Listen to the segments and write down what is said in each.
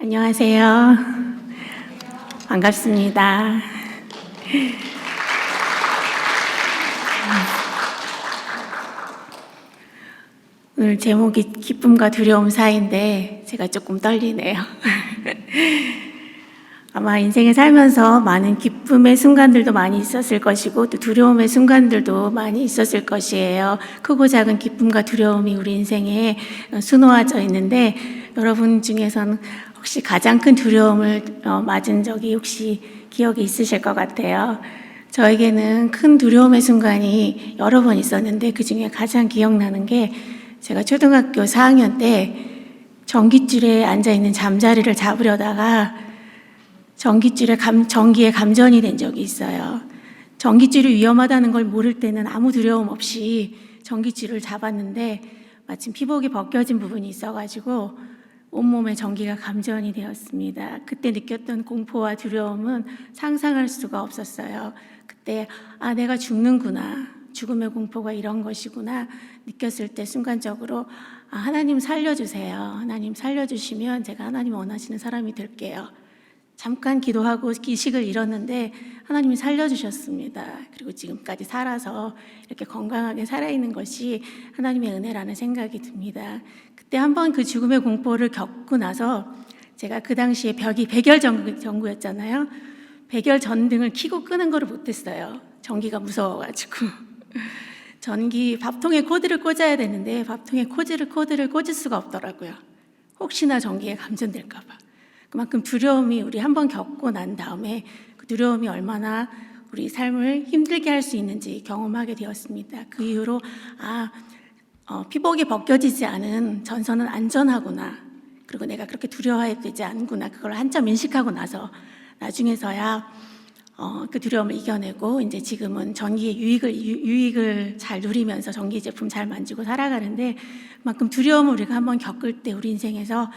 안녕하세요. 반갑습니다. 오늘 제목이 기쁨과 두려움 사이인데 제가 조금 떨리네요. 아마 인생을 살면서 많은 기쁨의 순간들도 많이 있었을 것이고 또 두려움의 순간들도 많이 있었을 것이에요. 크고 작은 기쁨과 두려움이 우리 인생에 수놓아져 있는데 여러분 중에서는 혹시 가장 큰 두려움을 맞은 적이 혹시 기억이 있으실 것 같아요. 저에게는 큰 두려움의 순간이 여러 번 있었는데 그 중에 가장 기억나는 게 제가 초등학교 4학년 때 전깃줄에 앉아있는 잠자리를 잡으려다가 전기에 감전이 된 적이 있어요. 전깃줄이 위험하다는 걸 모를 때는 아무 두려움 없이 전깃줄을 잡았는데 마침 피복이 벗겨진 부분이 있어가지고 온몸에 전기가 감전이 되었습니다. 그때 느꼈던 공포와 두려움은 상상할 수가 없었어요. 그때 내가 죽는구나, 죽음의 공포가 이런 것이구나 느꼈을 때 순간적으로 하나님 살려주세요. 하나님 살려주시면 제가 하나님 원하시는 사람이 될게요. 잠깐 기도하고 기식을 잃었는데 하나님이 살려주셨습니다. 그리고 지금까지 살아서 이렇게 건강하게 살아있는 것이 하나님의 은혜라는 생각이 듭니다. 그때 한번 그 죽음의 공포를 겪고 나서 제가 그 당시에 벽이 백열 전구였잖아요. 백열 전등을 켜고 끄는 거를 못했어요. 전기가 무서워가지고. 밥통에 코드를 꽂아야 되는데 밥통에 코드를 꽂을 수가 없더라고요. 혹시나 전기에 감전될까 봐. 그만큼 두려움이 우리 한번 겪고 난 다음에 그 두려움이 얼마나 우리 삶을 힘들게 할 수 있는지 경험하게 되었습니다. 그 이후로 피복이 벗겨지지 않은 전선은 안전하구나. 그리고 내가 그렇게 두려워해야 되지 않구나. 그걸 한참 인식하고 나서 나중에서야 그 두려움을 이겨내고 이제 지금은 전기의 유익을 잘 누리면서 전기 제품 잘 만지고 살아가는데 그만큼 두려움을 우리가 한번 겪을 때 우리 인생에서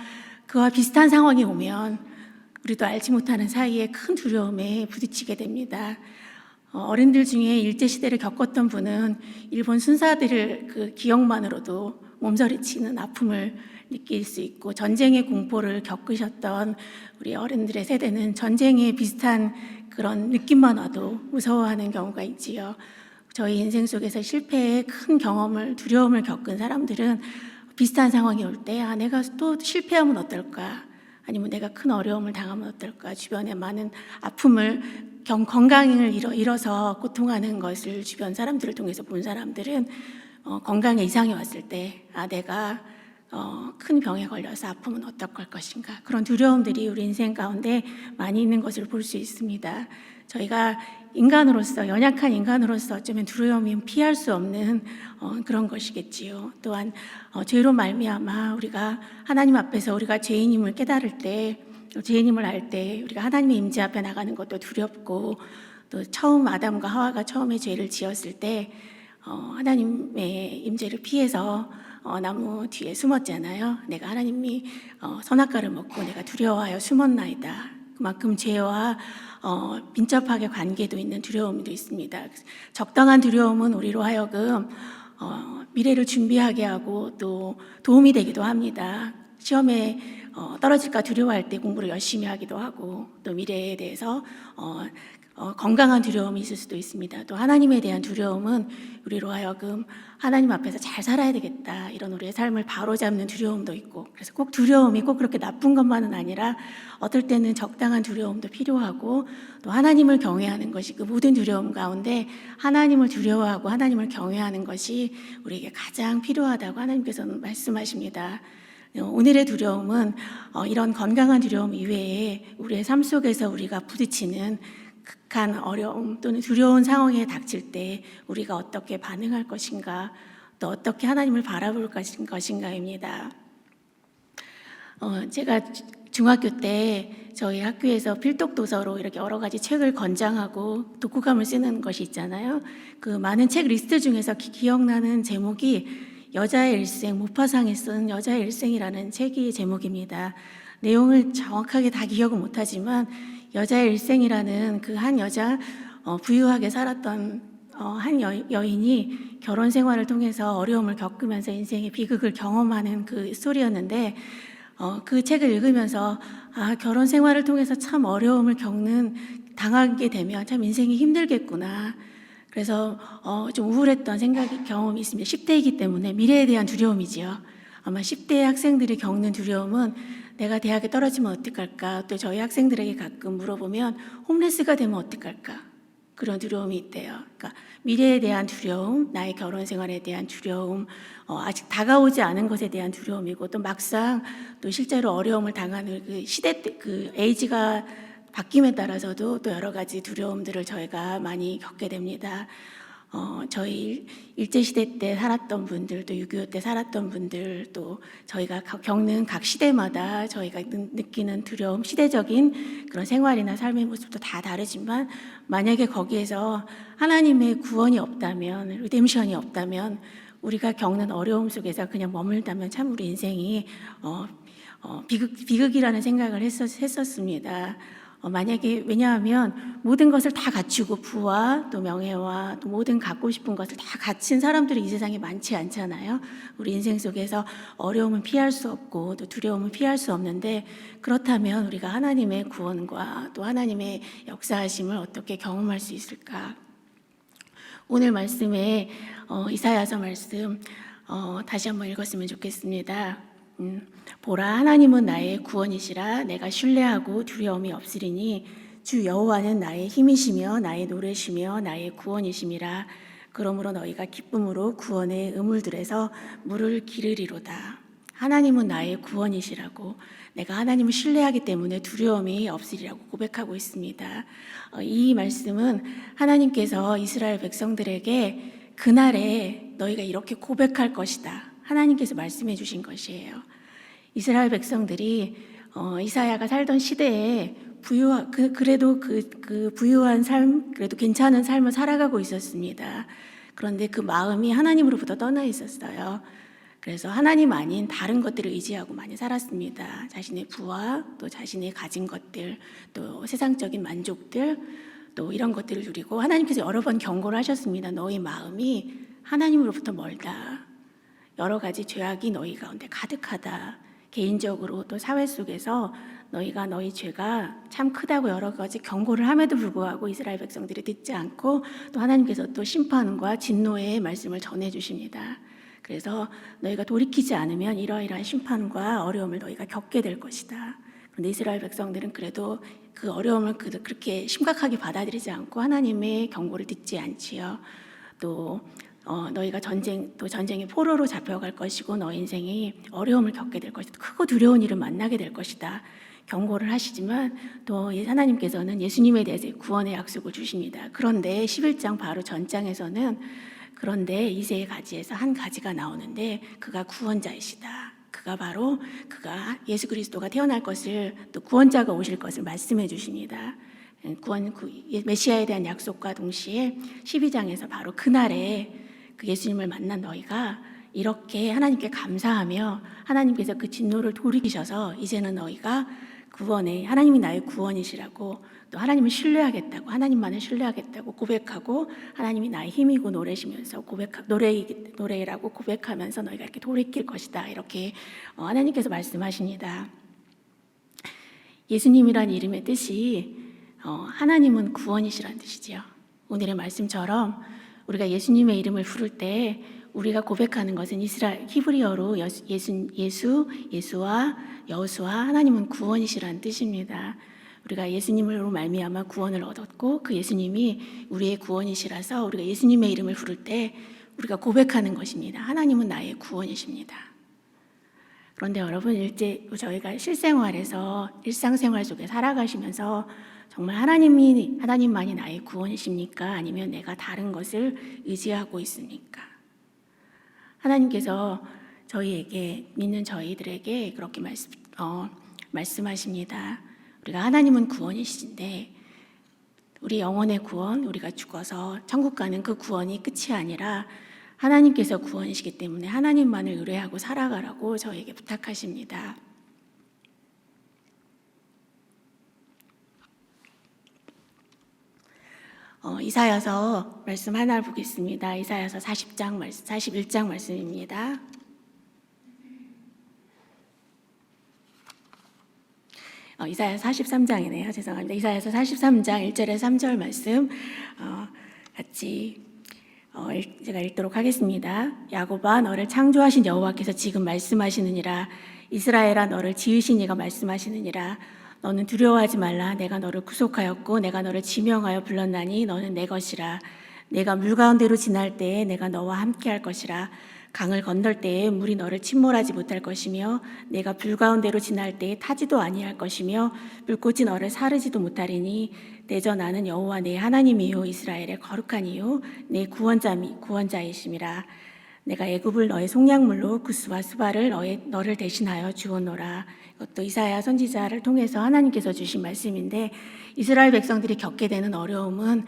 그와 비슷한 상황이 오면 우리도 알지 못하는 사이에 큰 두려움에 부딪히게 됩니다. 어른들 중에 일제시대를 겪었던 분은 일본 순사들을 그 기억만으로도 몸서리치는 아픔을 느낄 수 있고 전쟁의 공포를 겪으셨던 우리 어른들의 세대는 전쟁에 비슷한 그런 느낌만 와도 무서워하는 경우가 있지요. 저희 인생 속에서 실패의 큰 두려움을 겪은 사람들은 비슷한 상황이 올 때 내가 또 실패하면 어떨까? 아니면 내가 큰 어려움을 당하면 어떨까? 주변에 많은 아픔을 건강을 잃어서 고통하는 것을 주변 사람들을 통해서 본 사람들은 건강에 이상이 왔을 때 내가 큰 병에 걸려서 아프면 어떡할 것인가? 그런 두려움들이 우리 인생 가운데 많이 있는 것을 볼 수 있습니다. 저희가 연약한 인간으로서 어쩌면 두려움이 피할 수 없는 그런 것이겠지요. 또한 죄로 말미암아 우리가 하나님 앞에서 우리가 죄인임을 깨달을 때, 죄인임을 알 때 우리가 하나님의 임재 앞에 나가는 것도 두렵고 또 처음 아담과 하와가 처음에 죄를 지었을 때 하나님의 임재를 피해서 나무 뒤에 숨었잖아요. 내가 하나님이 선악과를 먹고 내가 두려워하여 숨었나이다. 그만큼 죄와 민첩하게 관계도 있는 두려움도 있습니다. 적당한 두려움은 우리로 하여금 미래를 준비하게 하고 또 도움이 되기도 합니다. 시험에 떨어질까 두려워할 때 공부를 열심히 하기도 하고 또 미래에 대해서 건강한 두려움이 있을 수도 있습니다. 또 하나님에 대한 두려움은 우리로 하여금 하나님 앞에서 잘 살아야 되겠다 이런 우리의 삶을 바로잡는 두려움도 있고 그래서 꼭 두려움이 꼭 그렇게 나쁜 것만은 아니라 어떨 때는 적당한 두려움도 필요하고 또 하나님을 경외하는 것이 그 모든 두려움 가운데 하나님을 두려워하고 하나님을 경외하는 것이 우리에게 가장 필요하다고 하나님께서는 말씀하십니다. 오늘의 두려움은 이런 건강한 두려움 이외에 우리의 삶 속에서 우리가 부딪히는 극한 어려움 또는 두려운 상황에 닥칠 때 우리가 어떻게 반응할 것인가 또 어떻게 하나님을 바라볼 것인가입니다. 제가 중학교 때 저희 학교에서 필독도서로 이렇게 여러 가지 책을 권장하고 독후감을 쓰는 것이 있잖아요. 그 많은 책 리스트 중에서 기억나는 제목이 여자의 일생, 모파상이 쓴 여자의 일생이라는 책이 제목입니다. 내용을 정확하게 다 기억은 못하지만 여자의 일생이라는 그 한 여자 부유하게 살았던 한 여인이 결혼 생활을 통해서 어려움을 겪으면서 인생의 비극을 경험하는 그 스토리였는데 그 책을 읽으면서 결혼 생활을 통해서 참 어려움을 당하게 되면 참 인생이 힘들겠구나. 그래서 좀 우울했던 경험이 있습니다. 10대이기 때문에 미래에 대한 두려움이지요. 아마 10대 학생들이 겪는 두려움은 내가 대학에 떨어지면 어떡할까? 또 저희 학생들에게 가끔 물어보면 홈레스가 되면 어떡할까? 그런 두려움이 있대요. 그러니까 미래에 대한 두려움, 나의 결혼 생활에 대한 두려움, 아직 다가오지 않은 것에 대한 두려움이고, 또 막상 또 실제로 어려움을 당하는 그 에이지가 바뀜에 따라서도 또 여러 가지 두려움들을 저희가 많이 겪게 됩니다. 저희 일제시대 때 살았던 분들, 또 6.25 때 살았던 분들, 또 저희가 겪는 각 시대마다 저희가 느끼는 두려움, 시대적인 그런 생활이나 삶의 모습도 다 다르지만, 만약에 거기에서 하나님의 구원이 없다면, 리뎀션이 없다면, 우리가 겪는 어려움 속에서 그냥 머물다면 참 우리 인생이 비극이라는 생각을 했었습니다. 왜냐하면 모든 것을 다 갖추고 부와 또 명예와 또 모든 갖고 싶은 것을 다 갖춘 사람들이 이 세상에 많지 않잖아요. 우리 인생 속에서 어려움은 피할 수 없고 또 두려움은 피할 수 없는데, 그렇다면 우리가 하나님의 구원과 또 하나님의 역사하심을 어떻게 경험할 수 있을까? 오늘 말씀에 이사야서 말씀 다시 한번 읽었으면 좋겠습니다. 보라, 하나님은 나의 구원이시라. 내가 신뢰하고 두려움이 없으리니 주 여호와는 나의 힘이시며 나의 노래시며 나의 구원이심이라. 그러므로 너희가 기쁨으로 구원의 우물들에서 물을 기르리로다. 하나님은 나의 구원이시라고, 내가 하나님을 신뢰하기 때문에 두려움이 없으리라고 고백하고 있습니다. 이 말씀은 하나님께서 이스라엘 백성들에게 그날에 너희가 이렇게 고백할 것이다, 하나님께서 말씀해 주신 것이에요. 이스라엘 백성들이 이사야가 살던 시대에 그래도 그 부유한 삶, 그래도 괜찮은 삶을 살아가고 있었습니다. 그런데 그 마음이 하나님으로부터 떠나 있었어요. 그래서 하나님 아닌 다른 것들을 의지하고 많이 살았습니다. 자신의 부와 또 자신의 가진 것들, 또 세상적인 만족들, 또 이런 것들을 누리고, 하나님께서 여러 번 경고를 하셨습니다. 너희 마음이 하나님으로부터 멀다. 여러 가지 죄악이 너희 가운데 가득하다. 개인적으로 또 사회 속에서 너희 죄가 참 크다고 여러 가지 경고를 함에도 불구하고 이스라엘 백성들이 듣지 않고, 또 하나님께서 또 심판과 진노의 말씀을 전해 주십니다. 그래서 너희가 돌이키지 않으면 이러이러한 심판과 어려움을 너희가 겪게 될 것이다. 그런데 이스라엘 백성들은 그래도 그 어려움을 그렇게 심각하게 받아들이지 않고 하나님의 경고를 듣지 않지요. 또 너희가 전쟁의 포로로 잡혀갈 것이고 너희 인생이 어려움을 겪게 될 것이다. 크고 두려운 일을 만나게 될 것이다. 경고를 하시지만 또 하나님께서는 예수님에 대해서 구원의 약속을 주십니다. 그런데 11장 바로 전장에서는 그런데 이새의 가지에서 한 가지가 나오는데 그가 구원자이시다. 그가 예수 그리스도가 태어날 것을, 또 구원자가 오실 것을 말씀해 주십니다. 메시아에 대한 약속과 동시에 12장에서 바로 그날에 그 예수님을 만난 너희가 이렇게 하나님께 감사하며 하나님께서 그 진노를 돌이키셔서 이제는 너희가 하나님이 나의 구원이시라고, 또 하나님을 신뢰하겠다고, 하나님만을 신뢰하겠다고 고백하고, 하나님이 나의 힘이고 노래시면서 노래라고 고백하면서 너희가 이렇게 돌이킬 것이다. 이렇게 하나님께서 말씀하십니다. 예수님이란 이름의 뜻이 하나님은 구원이시라는 뜻이지요. 오늘의 말씀처럼 우리가 예수님의 이름을 부를 때 우리가 고백하는 것은 히브리어로 예수와 여호수아, 하나님은 구원이시라는 뜻입니다. 우리가 예수님으로 말미암아 구원을 얻었고 그 예수님이 우리의 구원이시라서 우리가 예수님의 이름을 부를 때 우리가 고백하는 것입니다. 하나님은 나의 구원이십니다. 그런데 여러분, 저희가 일상생활 속에 살아가시면서 정말 하나님만이 나의 구원이십니까? 아니면 내가 다른 것을 의지하고 있습니까? 하나님께서 믿는 저희들에게 그렇게 말씀하십니다. 우리가 하나님은 구원이신데 우리 영혼의 구원, 우리가 죽어서 천국 가는 그 구원이 끝이 아니라 하나님께서 구원이시기 때문에 하나님만을 의뢰하고 살아가라고 저에게 부탁하십니다. 이사야서 말씀 하나를 보겠습니다. 이사야서 41장 말씀입니다. 이사야서 43장이네요. 죄송합니다. 이사야서 43장 1절에서 3절 말씀 같이 제가 읽도록 하겠습니다. 야곱아, 너를 창조하신 여호와께서 지금 말씀하시느니라. 이스라엘아, 너를 지으신 이가 말씀하시느니라. 너는 두려워하지 말라. 내가 너를 구속하였고 내가 너를 지명하여 불렀나니 너는 내 것이라. 내가 물 가운데로 지날 때에 내가 너와 함께 할 것이라. 강을 건널 때에 물이 너를 침몰하지 못할 것이며 내가 불 가운데로 지날 때에 타지도 아니할 것이며 불꽃이 너를 사르지도 못하리니 내저 나는 여호와 내 하나님이요 이스라엘의 거룩한 이요 내 구원자이심이라. 내가 애굽을 너의 속량물로 구스와 수바를 너를 대신하여 주었노라. 이것도 이사야 선지자를 통해서 하나님께서 주신 말씀인데, 이스라엘 백성들이 겪게 되는 어려움은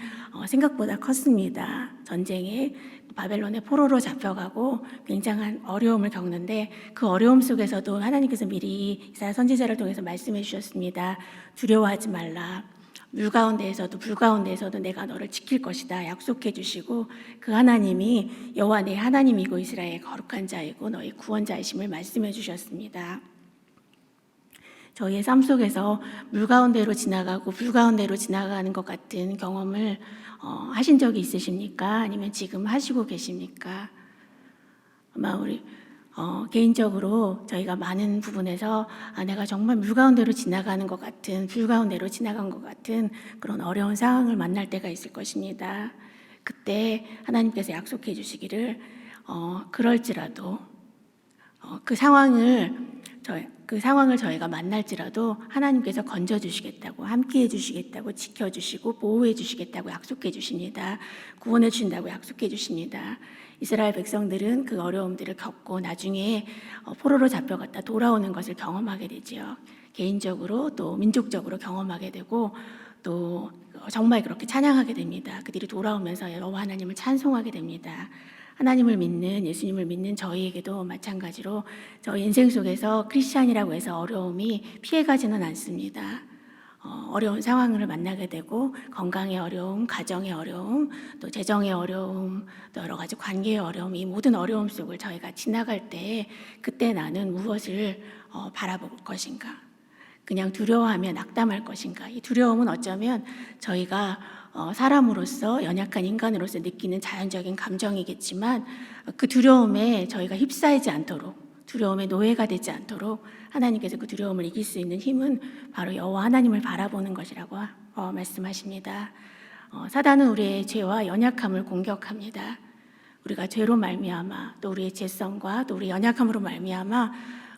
생각보다 컸습니다. 전쟁에 바벨론의 포로로 잡혀가고 굉장한 어려움을 겪는데, 그 어려움 속에서도 하나님께서 미리 이사야 선지자를 통해서 말씀해 주셨습니다. 두려워하지 말라. 물 가운데에서도 불 가운데에서도 내가 너를 지킬 것이다 약속해 주시고, 그 하나님이 여호와 내 하나님이고 이스라엘의 거룩한 자이고 너의 구원자이심을 말씀해 주셨습니다. 저희의 삶 속에서 물 가운데로 지나가고 불 가운데로 지나가는 것 같은 경험을 하신 적이 있으십니까? 아니면 지금 하시고 계십니까? 아마 우리 개인적으로 저희가 많은 부분에서 내가 정말 물 가운데로 지나가는 것 같은, 불 가운데로 지나간 것 같은 그런 어려운 상황을 만날 때가 있을 것입니다. 그때 하나님께서 약속해 주시기를 그럴지라도 그 상황을 저희가 만날지라도 하나님께서 건져주시겠다고, 함께해 주시겠다고, 지켜주시고 보호해 주시겠다고 약속해 주십니다. 구원해 주신다고 약속해 주십니다. 이스라엘 백성들은 그 어려움들을 겪고 나중에 포로로 잡혀갔다 돌아오는 것을 경험하게 되지요. 개인적으로 또 민족적으로 경험하게 되고 또 정말 그렇게 찬양하게 됩니다. 그들이 돌아오면서 여호와 하나님을 찬송하게 됩니다. 하나님을 믿는, 예수님을 믿는 저희에게도 마찬가지로 저희 인생 속에서 크리스찬이라고 해서 어려움이 피해가지는 않습니다. 어려운 상황을 만나게 되고 건강의 어려움, 가정의 어려움, 또 재정의 어려움, 또 여러 가지 관계의 어려움, 이 모든 어려움 속을 저희가 지나갈 때 그때 나는 무엇을 바라볼 것인가? 그냥 두려워하며 낙담할 것인가? 이 두려움은 어쩌면 저희가 사람으로서, 연약한 인간으로서 느끼는 자연적인 감정이겠지만 그 두려움에 저희가 휩싸이지 않도록, 두려움의 노예가 되지 않도록 하나님께서 그 두려움을 이길 수 있는 힘은 바로 여호와 하나님을 바라보는 것이라고 말씀하십니다. 사단은 우리의 죄와 연약함을 공격합니다. 우리가 죄로 말미암아, 또 우리의 죄성과 또 우리의 연약함으로 말미암아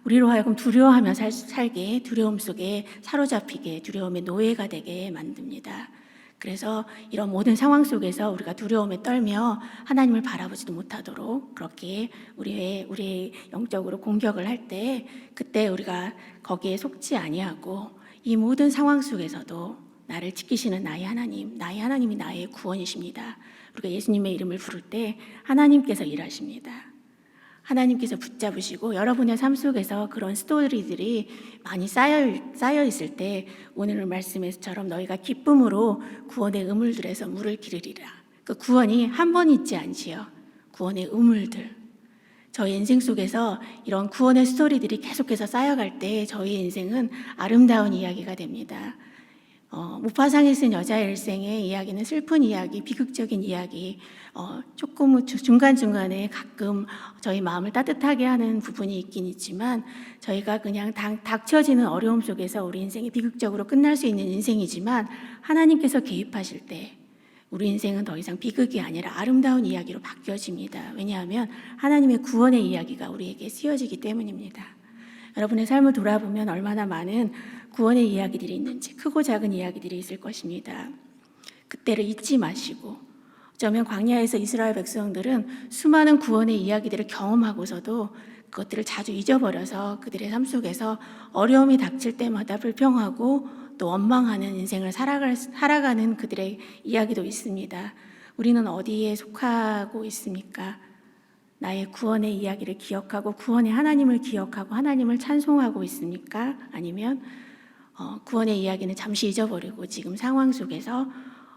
우리로 하여금 두려워하며 살게, 두려움 속에 사로잡히게, 두려움의 노예가 되게 만듭니다. 그래서 이런 모든 상황 속에서 우리가 두려움에 떨며 하나님을 바라보지도 못하도록 그렇게 우리의 영적으로 공격을 할 때, 그때 우리가 거기에 속지 아니하고 이 모든 상황 속에서도 나를 지키시는 나의 하나님이 나의 구원이십니다. 우리가 예수님의 이름을 부를 때 하나님께서 일하십니다. 하나님께서 붙잡으시고 여러분의 삶 속에서 그런 스토리들이 많이 쌓여 있을 때 오늘 말씀에서처럼 너희가 기쁨으로 구원의 우물들에서 물을 기르리라. 그 구원이 한 번 있지 않지요. 구원의 우물들. 저희 인생 속에서 이런 구원의 스토리들이 계속해서 쌓여갈 때 저희 인생은 아름다운 이야기가 됩니다. 무파상에 쓴 여자의 일생의 이야기는 슬픈 이야기, 비극적인 이야기, 조금 중간중간에 가끔 저희 마음을 따뜻하게 하는 부분이 있긴 있지만, 저희가 그냥 닥쳐지는 어려움 속에서 우리 인생이 비극적으로 끝날 수 있는 인생이지만, 하나님께서 개입하실 때 우리 인생은 더 이상 비극이 아니라 아름다운 이야기로 바뀌어집니다. 왜냐하면 하나님의 구원의 이야기가 우리에게 쓰여지기 때문입니다. 여러분의 삶을 돌아보면 얼마나 많은 구원의 이야기들이 있는지, 크고 작은 이야기들이 있을 것입니다. 그때를 잊지 마시고, 어쩌면 광야에서 이스라엘 백성들은 수많은 구원의 이야기들을 경험하고서도 그것들을 자주 잊어버려서 그들의 삶 속에서 어려움이 닥칠 때마다 불평하고 또 원망하는 인생을 살아가는 그들의 이야기도 있습니다. 우리는 어디에 속하고 있습니까? 나의 구원의 이야기를 기억하고 구원의 하나님을 기억하고 하나님을 찬송하고 있습니까? 아니면 구원의 이야기는 잠시 잊어버리고 지금 상황 속에서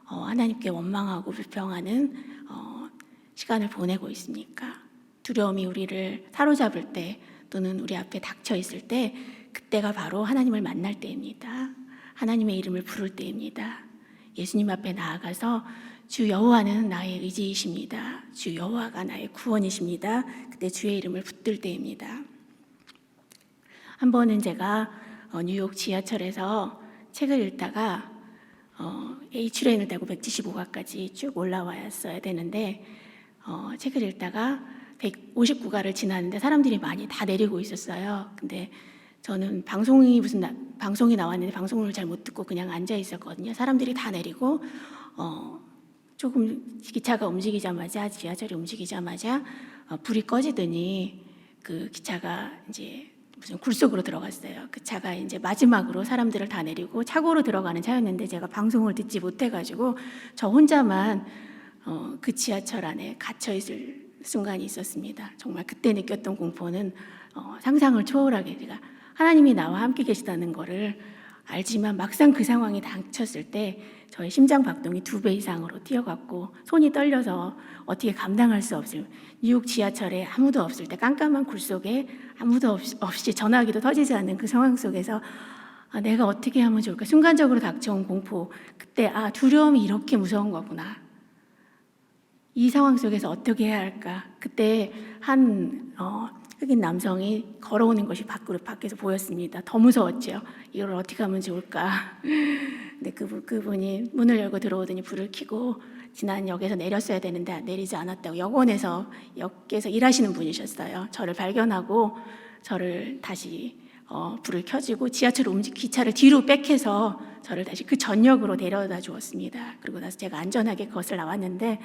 하나님께 원망하고 불평하는 시간을 보내고 있습니까? 두려움이 우리를 사로잡을 때, 또는 우리 앞에 닥쳐 있을 때 그때가 바로 하나님을 만날 때입니다. 하나님의 이름을 부를 때입니다. 예수님 앞에 나아가서 주 여호와는 나의 의지이십니다. 주 여호와가 나의 구원이십니다. 그때 주의 이름을 붙들 때입니다. 한 번은 제가 뉴욕 지하철에서 책을 읽다가 H레인을 타고 175가까지 쭉 올라왔어야 되는데 책을 읽다가 159가를 지났는데 사람들이 많이 다 내리고 있었어요. 근데 저는 방송이 나왔는데 방송을 잘 못 듣고 그냥 앉아 있었거든요. 사람들이 다 내리고 조금 기차가 움직이자마자, 지하철이 움직이자마자 불이 꺼지더니 그 기차가 이제 무슨 굴 속으로 들어갔어요. 그 차가 이제 마지막으로 사람들을 다 내리고 차고로 들어가는 차였는데 제가 방송을 듣지 못해가지고 저 혼자만 그 지하철 안에 갇혀 있을 순간이 있었습니다. 정말 그때 느꼈던 공포는 상상을 초월하게, 제가 하나님이 나와 함께 계시다는 거를 알지만 막상 그 상황이 닥쳤을 때 저의 심장 박동이 2배 이상으로 뛰어갔고 손이 떨려서 어떻게 감당할 수 없을, 뉴욕 지하철에 아무도 없을 때 깜깜한 굴 속에 아무도 없이 전화기도 터지지 않는 그 상황 속에서 내가 어떻게 하면 좋을까, 순간적으로 닥쳐온 공포, 그때 두려움이 이렇게 무서운 거구나, 이 상황 속에서 어떻게 해야 할까. 그때 한 흑인 남성이 걸어오는 것이 밖에서 보였습니다. 더 무서웠죠. 이걸 어떻게 하면 좋을까. 근데 그분이 문을 열고 들어오더니 불을 켜고 지난 역에서 내렸어야 되는데 내리지 않았다고, 역에서 일하시는 분이셨어요. 저를 발견하고 저를 다시 불을 켜주고 기차를 뒤로 백해서 저를 다시 그 전역으로 데려다 주었습니다. 그리고 나서 제가 안전하게 그것을 나왔는데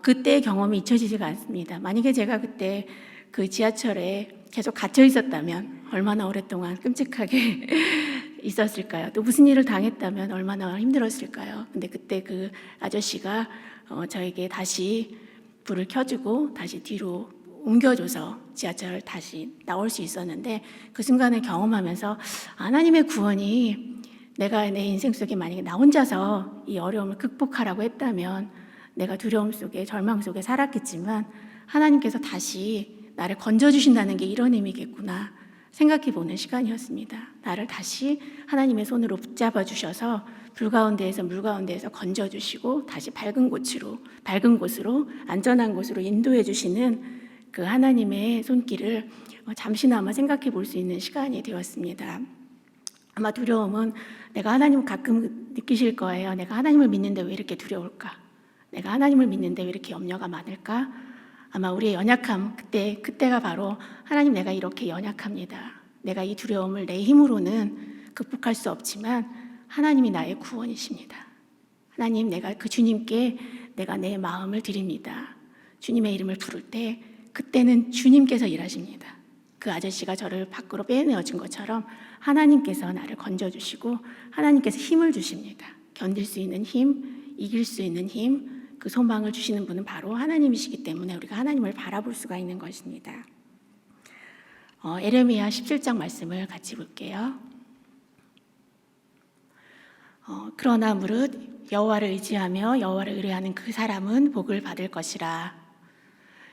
그때의 경험이 잊혀지지가 않습니다. 만약에 제가 그때 그 지하철에 계속 갇혀 있었다면 얼마나 오랫동안 끔찍하게 있었을까요? 또 무슨 일을 당했다면 얼마나 힘들었을까요? 근데 그때 그 아저씨가 저에게 다시 불을 켜주고 다시 뒤로 옮겨줘서 지하철 다시 나올 수 있었는데, 그 순간을 경험하면서 하나님의 구원이 내가 내 인생 속에 만약에 나 혼자서 이 어려움을 극복하라고 했다면 내가 두려움 속에 절망 속에 살았겠지만 하나님께서 다시 나를 건져주신다는 게 이런 의미겠구나 생각해 보는 시간이었습니다. 나를 다시 하나님의 손으로 붙잡아 주셔서 불 가운데에서 물 가운데에서 건져주시고 다시 밝은 곳으로 안전한 곳으로 인도해 주시는 그 하나님의 손길을 잠시나마 생각해 볼 수 있는 시간이 되었습니다. 아마 두려움은 내가 하나님을 가끔 느끼실 거예요. 내가 하나님을 믿는데 왜 이렇게 두려울까? 내가 하나님을 믿는데 왜 이렇게 염려가 많을까? 아마 우리의 연약함, 그때가 바로 하나님, 내가 이렇게 연약합니다. 내가 이 두려움을 내 힘으로는 극복할 수 없지만 하나님이 나의 구원이십니다. 하나님, 내가 그 주님께 내가 내 마음을 드립니다. 주님의 이름을 부를 때 그때는 주님께서 일하십니다. 그 아저씨가 저를 밖으로 빼내어 준 것처럼 하나님께서 나를 건져주시고 하나님께서 힘을 주십니다. 견딜 수 있는 힘, 이길 수 있는 힘, 그 소망을 주시는 분은 바로 하나님이시기 때문에 우리가 하나님을 바라볼 수가 있는 것입니다. 에레미야 17장 말씀을 같이 볼게요. 그러나 무릇 여호와를 의지하며 여호와를 의뢰하는 그 사람은 복을 받을 것이라.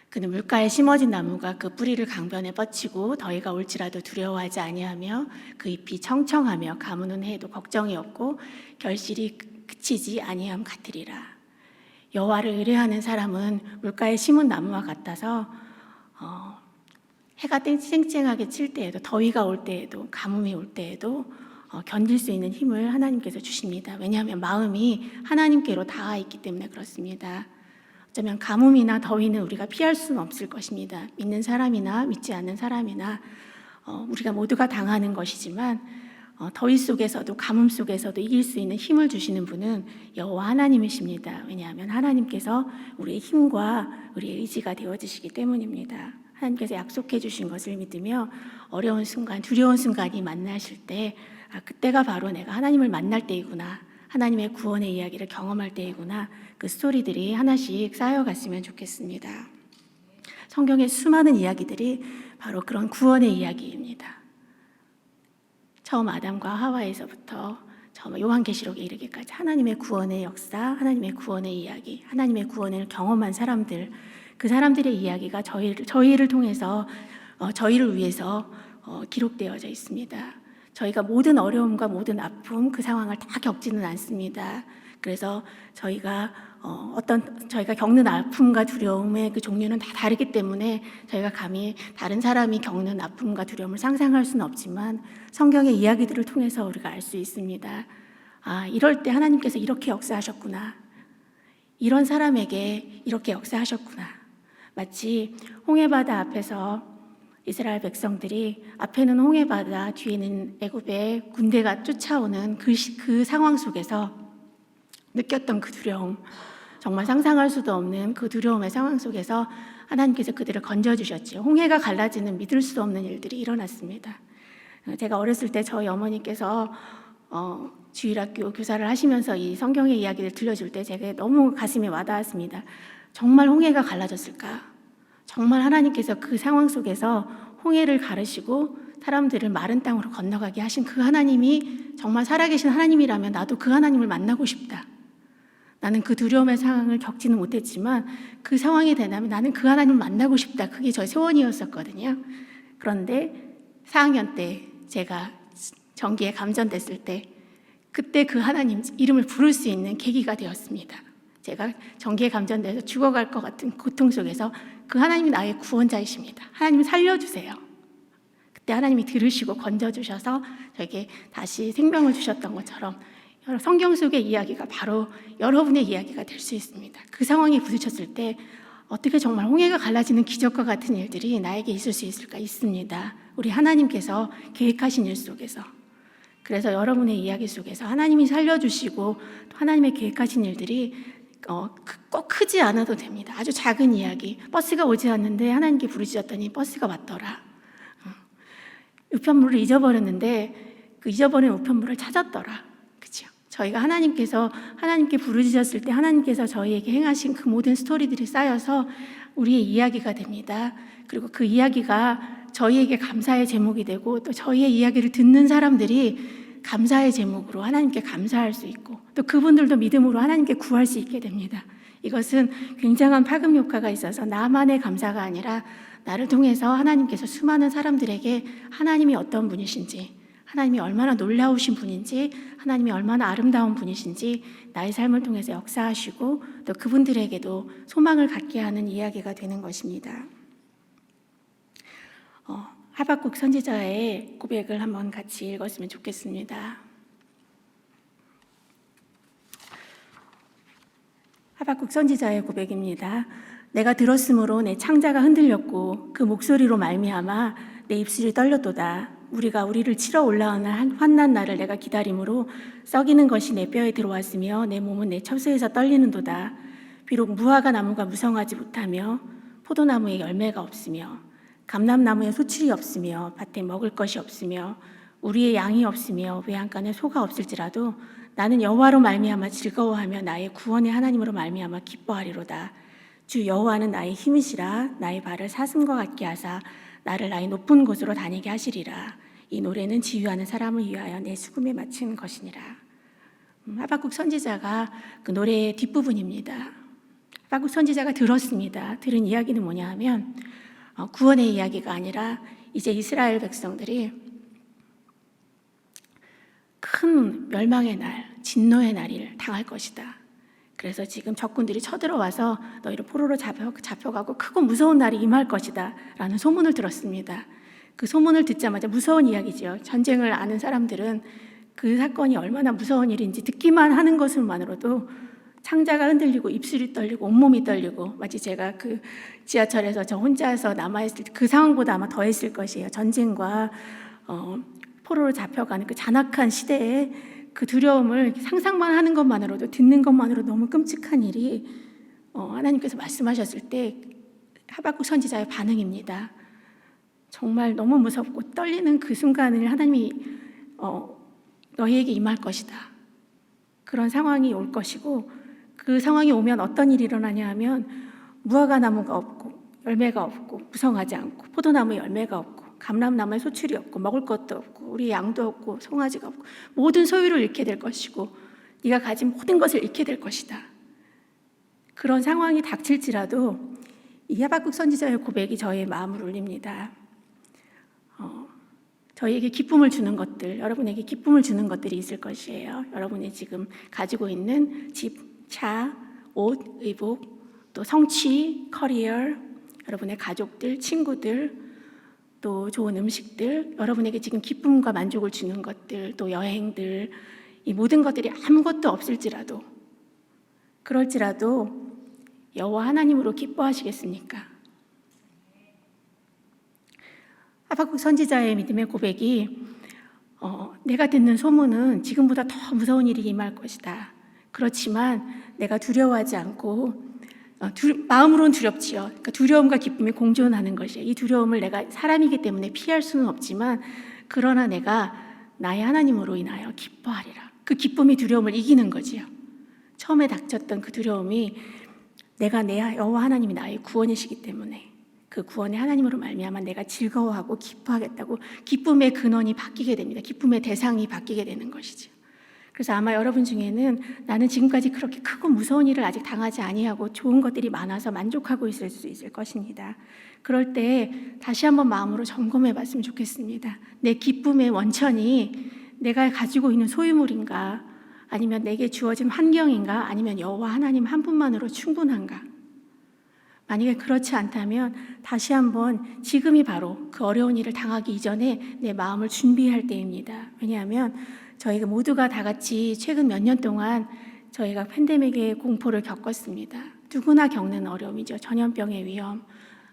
그는 물가에 심어진 나무가 그 뿌리를 강변에 뻗치고 더위가 올지라도 두려워하지 아니하며 그 잎이 청청하며 가무는 해도 걱정이 없고 결실이 그치지 아니함 같으리라. 여호와를 의뢰하는 사람은 물가에 심은 나무와 같아서 해가 쨍쨍하게 칠 때에도, 더위가 올 때에도, 가뭄이 올 때에도 견딜 수 있는 힘을 하나님께서 주십니다. 왜냐하면 마음이 하나님께로 닿아 있기 때문에 그렇습니다. 어쩌면 가뭄이나 더위는 우리가 피할 수는 없을 것입니다. 믿는 사람이나 믿지 않는 사람이나 우리가 모두가 당하는 것이지만 더위 속에서도 가뭄 속에서도 이길 수 있는 힘을 주시는 분은 여호와 하나님이십니다. 왜냐하면 하나님께서 우리의 힘과 우리의 의지가 되어주시기 때문입니다. 하나님께서 약속해 주신 것을 믿으며 어려운 순간, 두려운 순간이 만나실 때 그때가 바로 내가 하나님을 만날 때이구나, 하나님의 구원의 이야기를 경험할 때이구나, 그 스토리들이 하나씩 쌓여갔으면 좋겠습니다. 성경의 수많은 이야기들이 바로 그런 구원의 이야기입니다. 처음 아담과 하와에서부터 처음 요한계시록에 이르기까지 하나님의 구원의 역사, 하나님의 구원의 이야기, 하나님의 구원을 경험한 사람들, 그 사람들의 이야기가 저희를 통해서 저희를 위해서 기록되어져 있습니다. 저희가 모든 어려움과 모든 아픔, 그 상황을 다 겪지는 않습니다. 그래서 저희가 저희가 겪는 아픔과 두려움의 그 종류는 다 다르기 때문에 저희가 감히 다른 사람이 겪는 아픔과 두려움을 상상할 수는 없지만 성경의 이야기들을 통해서 우리가 알 수 있습니다. 아, 이럴 때 하나님께서 이렇게 역사하셨구나. 이런 사람에게 이렇게 역사하셨구나. 마치 홍해바다 앞에서 이스라엘 백성들이 앞에는 홍해바다, 뒤에는 애굽의 군대가 쫓아오는 그 상황 속에서 느꼈던 그 두려움, 정말 상상할 수도 없는 그 두려움의 상황 속에서 하나님께서 그들을 건져주셨죠. 홍해가 갈라지는 믿을 수 없는 일들이 일어났습니다. 제가 어렸을 때 저희 어머니께서 주일학교 교사를 하시면서 이 성경의 이야기를 들려줄 때 제가 너무 가슴에 와닿았습니다. 정말 홍해가 갈라졌을까? 정말 하나님께서 그 상황 속에서 홍해를 가르시고 사람들을 마른 땅으로 건너가게 하신 그 하나님이 정말 살아계신 하나님이라면 나도 그 하나님을 만나고 싶다. 나는 그 두려움의 상황을 겪지는 못했지만 그 상황이 되면 나는 그 하나님을 만나고 싶다. 그게 저의 소원이었었거든요. 그런데 4학년 때 제가 전기에 감전됐을 때 그때 그 하나님 이름을 부를 수 있는 계기가 되었습니다. 제가 전기에 감전돼서 죽어갈 것 같은 고통 속에서 그 하나님이 나의 구원자이십니다. 하나님 살려주세요. 그때 하나님이 들으시고 건져주셔서 저에게 다시 생명을 주셨던 것처럼 성경 속의 이야기가 바로 여러분의 이야기가 될 수 있습니다. 그 상황이 부딪혔을 때 어떻게 정말 홍해가 갈라지는 기적과 같은 일들이 나에게 있을 수 있을까? 있습니다. 우리 하나님께서 계획하신 일 속에서. 그래서 여러분의 이야기 속에서 하나님이 살려주시고 또 하나님의 계획하신 일들이 꼭 크지 않아도 됩니다. 아주 작은 이야기. 버스가 오지 않는데 하나님께 부르짖었더니 버스가 왔더라. 우편물을 잊어버렸는데 그 잊어버린 우편물을 찾았더라. 그렇죠? 저희가 하나님께 부르짖었을 때 하나님께서 저희에게 행하신 그 모든 스토리들이 쌓여서 우리의 이야기가 됩니다. 그리고 그 이야기가 저희에게 감사의 제목이 되고 또 저희의 이야기를 듣는 사람들이 감사의 제목으로 하나님께 감사할 수 있고 또 그분들도 믿음으로 하나님께 구할 수 있게 됩니다. 이것은 굉장한 파급 효과가 있어서 나만의 감사가 아니라 나를 통해서 하나님께서 수많은 사람들에게 하나님이 어떤 분이신지, 하나님이 얼마나 놀라우신 분인지, 하나님이 얼마나 아름다운 분이신지 나의 삶을 통해서 역사하시고 또 그분들에게도 소망을 갖게 하는 이야기가 되는 것입니다. 하박국 선지자의 고백을 한번 같이 읽었으면 좋겠습니다. 하박국 선지자의 고백입니다. 내가 들었으므로 내 창자가 흔들렸고 그 목소리로 말미암아 내 입술이 떨렸도다. 우리가 우리를 치러 올라오는 환난 날을 내가 기다림으로 썩이는 것이 내 뼈에 들어왔으며 내 몸은 내 처소에서 떨리는도다. 비록 무화과 나무가 무성하지 못하며 포도나무에 열매가 없으며 감람나무에 소출이 없으며 밭에 먹을 것이 없으며 우리의 양이 없으며 외양간에 소가 없을지라도 나는 여호와로 말미암아 즐거워하며 나의 구원의 하나님으로 말미암아 기뻐하리로다. 주 여호와는 나의 힘이시라. 나의 발을 사슴과 같게 하사 나를 나의 높은 곳으로 다니게 하시리라. 이 노래는 지휘하는 사람을 위하여 내 수금에 맞춘 것이니라. 하박국 선지자가 그 노래의 뒷부분입니다. 하박국 선지자가 들었습니다. 들은 이야기는 뭐냐 하면 구원의 이야기가 아니라 이제 이스라엘 백성들이 큰 멸망의 날, 진노의 날을 당할 것이다. 그래서 지금 적군들이 쳐들어와서 너희를 포로로 잡혀가고 크고 무서운 날이 임할 것이다 라는 소문을 들었습니다. 그 소문을 듣자마자 무서운 이야기죠. 전쟁을 아는 사람들은 그 사건이 얼마나 무서운 일인지 듣기만 하는 것만으로도 창자가 흔들리고 입술이 떨리고 온몸이 떨리고 마치 제가 그 지하철에서 저 혼자서 남아있을 때 그 상황보다 아마 더했을 것이에요. 전쟁과 포로로 잡혀가는 그 잔악한 시대에 그 두려움을 상상만 하는 것만으로도 듣는 것만으로 너무 끔찍한 일이 하나님께서 말씀하셨을 때 하박국 선지자의 반응입니다. 정말 너무 무섭고 떨리는 그 순간을 하나님이 너희에게 임할 것이다. 그런 상황이 올 것이고 그 상황이 오면 어떤 일이 일어나냐 하면 무화과 나무가 없고 열매가 없고 무성하지 않고 포도나무에 열매가 없고 감람나무에 소출이 없고 먹을 것도 없고 우리 양도 없고 송아지가 없고 모든 소유를 잃게 될 것이고 네가 가진 모든 것을 잃게 될 것이다. 그런 상황이 닥칠지라도 이 하박국 선지자의 고백이 저의 마음을 울립니다. 저희에게 기쁨을 주는 것들, 여러분에게 기쁨을 주는 것들이 있을 것이에요. 여러분이 지금 가지고 있는 집, 차, 옷, 의복, 또 성취, 커리어, 여러분의 가족들, 친구들, 또 좋은 음식들, 여러분에게 지금 기쁨과 만족을 주는 것들, 또 여행들, 이 모든 것들이 아무것도 없을지라도, 그럴지라도 여호와 하나님으로 기뻐하시겠습니까? 하박국 선지자의 믿음의 고백이 내가 듣는 소문은 지금보다 더 무서운 일이 임할 것이다. 그렇지만 내가 두려워하지 않고 마음으로는 두렵지요. 그러니까 두려움과 기쁨이 공존하는 것이에요. 이 두려움을 내가 사람이기 때문에 피할 수는 없지만 그러나 내가 나의 하나님으로 인하여 기뻐하리라. 그 기쁨이 두려움을 이기는 거지요. 처음에 닥쳤던 그 두려움이 내가 내 여호와 하나님이 나의 구원이시기 때문에 그 구원의 하나님으로 말미암아 내가 즐거워하고 기뻐하겠다고 기쁨의 근원이 바뀌게 됩니다. 기쁨의 대상이 바뀌게 되는 것이죠. 그래서 아마 여러분 중에는 나는 지금까지 그렇게 크고 무서운 일을 아직 당하지 아니하고 좋은 것들이 많아서 만족하고 있을 수 있을 것입니다. 그럴 때 다시 한번 마음으로 점검해 봤으면 좋겠습니다. 내 기쁨의 원천이 내가 가지고 있는 소유물인가, 아니면 내게 주어진 환경인가, 아니면 여호와 하나님 한 분만으로 충분한가? 만약에 그렇지 않다면 다시 한번 지금이 바로 그 어려운 일을 당하기 이전에 내 마음을 준비할 때입니다. 왜냐하면 저희가 모두가 다 같이 최근 몇 년 동안 저희가 팬데믹의 공포를 겪었습니다. 누구나 겪는 어려움이죠. 전염병의 위험,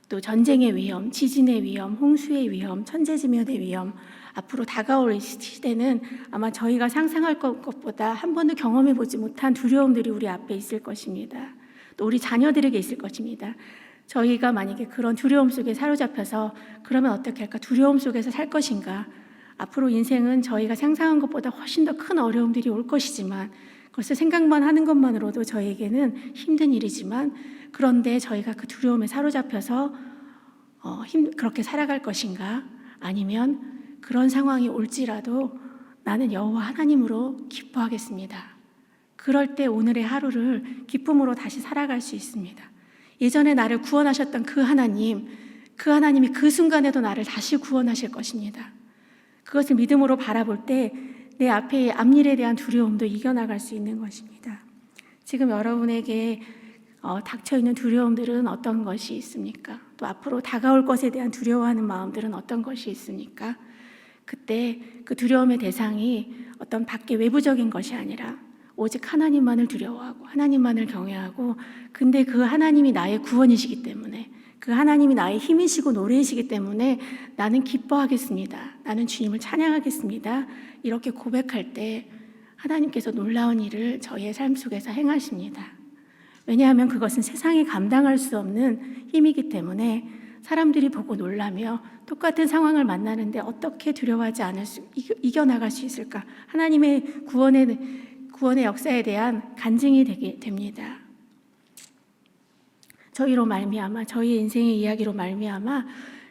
또 전쟁의 위험, 지진의 위험, 홍수의 위험, 천재지변의 위험. 앞으로 다가올 시대는 아마 저희가 상상할 것보다 한 번도 경험해보지 못한 두려움들이 우리 앞에 있을 것입니다. 또 우리 자녀들에게 있을 것입니다. 저희가 만약에 그런 두려움 속에 사로잡혀서 그러면 어떻게 할까? 두려움 속에서 살 것인가? 앞으로 인생은 저희가 상상한 것보다 훨씬 더 큰 어려움들이 올 것이지만 그것을 생각만 하는 것만으로도 저희에게는 힘든 일이지만 그런데 저희가 그 두려움에 사로잡혀서 그렇게 살아갈 것인가? 아니면 그런 상황이 올지라도 나는 여호와 하나님으로 기뻐하겠습니다. 그럴 때 오늘의 하루를 기쁨으로 다시 살아갈 수 있습니다. 예전에 나를 구원하셨던 그 하나님이 그 순간에도 나를 다시 구원하실 것입니다. 그것을 믿음으로 바라볼 때 내 앞에 앞일에 대한 두려움도 이겨나갈 수 있는 것입니다. 지금 여러분에게 닥쳐있는 두려움들은 어떤 것이 있습니까? 또 앞으로 다가올 것에 대한 두려워하는 마음들은 어떤 것이 있습니까? 그때 그 두려움의 대상이 어떤 밖의 외부적인 것이 아니라 오직 하나님만을 두려워하고 하나님만을 경외하고 근데 그 하나님이 나의 구원이시기 때문에 그 하나님이 나의 힘이시고 노래이시기 때문에 나는 기뻐하겠습니다. 나는 주님을 찬양하겠습니다. 이렇게 고백할 때 하나님께서 놀라운 일을 저희의 삶 속에서 행하십니다. 왜냐하면 그것은 세상이 감당할 수 없는 힘이기 때문에 사람들이 보고 놀라며 똑같은 상황을 만나는데 어떻게 두려워하지 이겨나갈 수 있을까? 하나님의 구원의 역사에 대한 간증이 되게 됩니다. 저희로 말미암아 저희의 인생의 이야기로 말미암아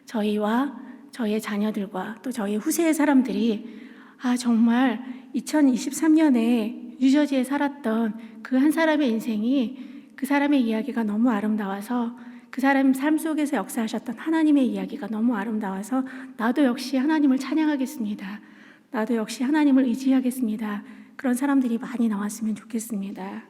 저희와 저희의 자녀들과 또 저희 후세의 사람들이 정말 2023년에 뉴저지에 살았던 그 한 사람의 인생이 그 사람의 이야기가 너무 아름다워서 그 사람 삶 속에서 역사하셨던 하나님의 이야기가 너무 아름다워서 나도 역시 하나님을 찬양하겠습니다. 나도 역시 하나님을 의지하겠습니다. 그런 사람들이 많이 나왔으면 좋겠습니다.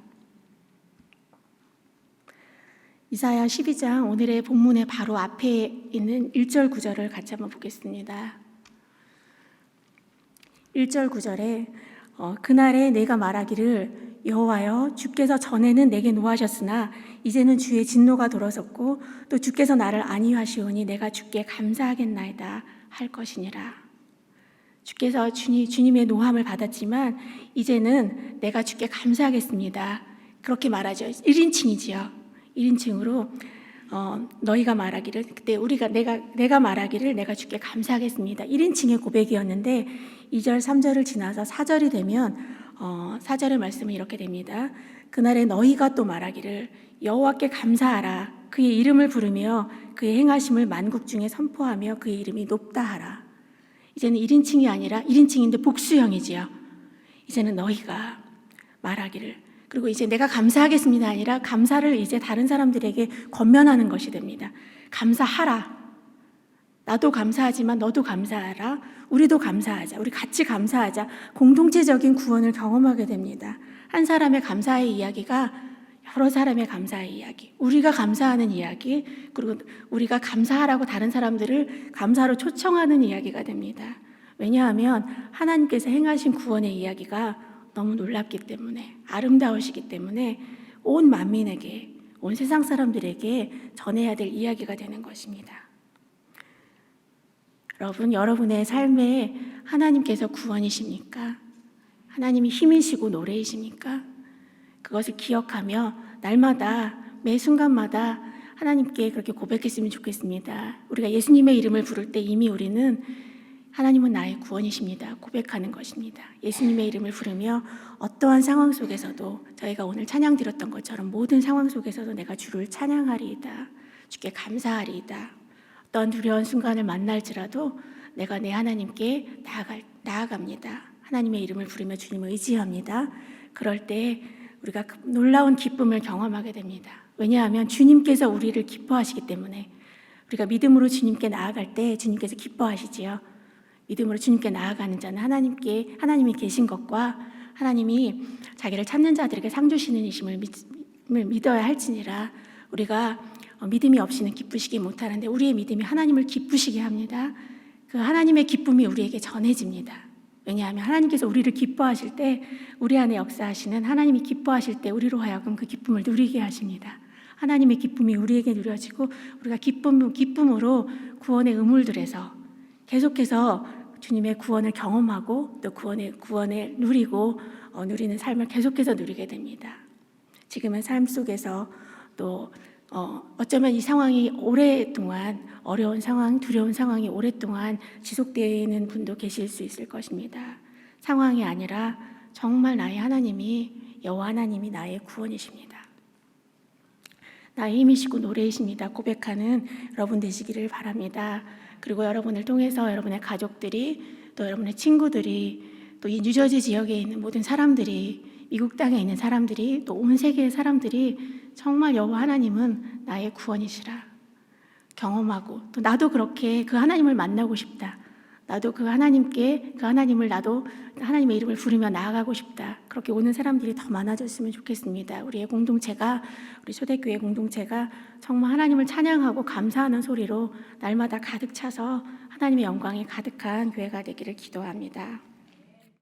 이사야 12장 오늘의 본문의 바로 앞에 있는 1절 9절을 같이 한번 보겠습니다. 1절 9절에 그날에 내가 말하기를 여호와여 주께서 전에는 내게 노하셨으나 이제는 주의 진노가 돌아섰고 또 주께서 나를 안위하시오니 내가 주께 감사하겠나이다 할 것이니라. 주께서 주님의 노함을 받았지만 이제는 내가 주께 감사하겠습니다. 그렇게 말하죠. 1인칭이지요. 1인칭으로 너희가 말하기를 그때 내가 말하기를 내가 주께 감사하겠습니다. 1인칭의 고백이었는데 2절 3절을 지나서 4절이 되면 4절의 말씀은 이렇게 됩니다. 그날에 너희가 또 말하기를 여호와께 감사하라. 그의 이름을 부르며 그의 행하심을 만국 중에 선포하며 그의 이름이 높다 하라. 이제는 1인칭이 아니라 1인칭인데 복수형이지요. 이제는 너희가 말하기를 그리고 이제 내가 감사하겠습니다 아니라 감사를 이제 다른 사람들에게 권면하는 것이 됩니다. 감사하라. 나도 감사하지만 너도 감사하라. 우리도 감사하자. 우리 같이 감사하자. 공동체적인 구원을 경험하게 됩니다. 한 사람의 감사의 이야기가 여러 사람의 감사의 이야기, 우리가 감사하는 이야기, 그리고 우리가 감사하라고 다른 사람들을 감사로 초청하는 이야기가 됩니다. 왜냐하면 하나님께서 행하신 구원의 이야기가 너무 놀랍기 때문에, 아름다우시기 때문에 온 만민에게, 온 세상 사람들에게 전해야 될 이야기가 되는 것입니다. 여러분, 여러분의 삶에 하나님께서 구원이십니까? 하나님이 힘이시고 노래이십니까? 그것을 기억하며 날마다 매 순간마다 하나님께 그렇게 고백했으면 좋겠습니다. 우리가 예수님의 이름을 부를 때 이미 우리는 하나님은 나의 구원이십니다. 고백하는 것입니다. 예수님의 이름을 부르며 어떠한 상황 속에서도 저희가 오늘 찬양 드렸던 것처럼 모든 상황 속에서도 내가 주를 찬양하리이다. 주께 감사하리이다. 어떤 두려운 순간을 만날지라도 내가 내 하나님께 나아갑니다. 하나님의 이름을 부르며 주님을 의지합니다. 그럴 때 우리가 놀라운 기쁨을 경험하게 됩니다. 왜냐하면 주님께서 우리를 기뻐하시기 때문에, 우리가 믿음으로 주님께 나아갈 때 주님께서 기뻐하시지요. 믿음으로 주님께 나아가는 자는 하나님이 계신 것과 하나님이 자기를 찾는 자들에게 상 주시는 이심을 믿어야 할지니라. 우리가 믿음이 없이는 기쁘시기 못하는데 우리의 믿음이 하나님을 기쁘시게 합니다. 그 하나님의 기쁨이 우리에게 전해집니다. 왜냐하면 하나님께서 우리를 기뻐하실 때, 우리 안에 역사하시는 하나님이 기뻐하실 때 우리로 하여금 그 기쁨을 누리게 하십니다. 하나님의 기쁨이 우리에게 누려지고 우리가 기쁨으로 구원의 의물들에서 계속해서 주님의 구원을 경험하고 또 구원을 누리고 누리는 삶을 계속해서 누리게 됩니다. 지금은 삶 속에서 또 어쩌면 이 상황이 오랫동안, 어려운 상황, 두려운 상황이 오랫동안 지속되는 분도 계실 수 있을 것입니다. 상황이 아니라 정말 나의 하나님이, 여호와 하나님이 나의 구원이십니다. 나의 힘이시고 노래이십니다. 고백하는 여러분 되시기를 바랍니다. 그리고 여러분을 통해서 여러분의 가족들이, 또 여러분의 친구들이, 또 이 뉴저지 지역에 있는 모든 사람들이, 미국 땅에 있는 사람들이, 또 온 세계의 사람들이 정말 여호와 하나님은 나의 구원이시라 경험하고, 또 나도 그렇게 그 하나님을 만나고 싶다. 나도 그 하나님을 나도 하나님의 이름을 부르며 나아가고 싶다. 그렇게 오는 사람들이 더 많아졌으면 좋겠습니다. 우리의 공동체가, 우리 초대교회 공동체가 정말 하나님을 찬양하고 감사하는 소리로 날마다 가득 차서 하나님의 영광이 가득한 교회가 되기를 기도합니다.